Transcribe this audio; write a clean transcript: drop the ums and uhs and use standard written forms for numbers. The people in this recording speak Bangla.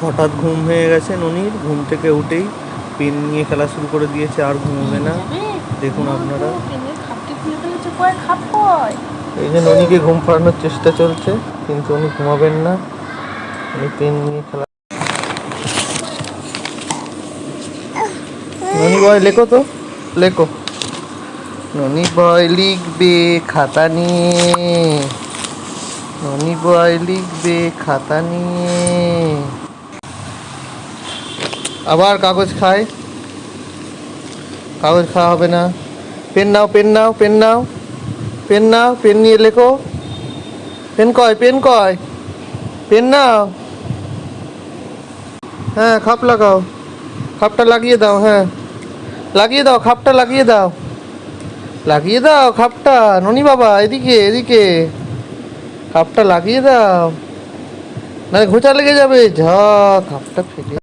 হঠাৎ ঘুম হয়ে গেছে ননির। ঘুম থেকে উঠেই পেন নিয়ে খেলা শুরু করে দিয়েছে, আর ঘুমোবে না। দেখুন আপনারা, এই যে ননিকে ঘুম পাড়ানোর চেষ্টা চলছে, কিন্তু উনি ঘুমাবেন না। উনি পেন নিয়ে খেলা। ননি বয় লেখো তো, লেখো। ননি বয় লিখবে খাতা নিয়ে, ননি বয় লিখবে খাতা নিয়ে। আবার কাগজ খায়, কাগজ খাওয়া হবে না। পেন নাও, পেন নাও, পেন নাও, পেন নাও, পেন নিয়ে লেখো। পেন কয়, পেন কয়, পেন নাও। হ্যাঁ, খাপ লাগাও, খাপটা লাগিয়ে দাও। হ্যাঁ, লাগিয়ে দাও, খাপটা লাগিয়ে দাও, লাগিয়ে দাও খাপটা। ননি বাবা এদিকে, এদিকে খাপটা লাগিয়ে দাও, না ঘোচা লেগে যাবে। ঝ, খাপটা ফেলে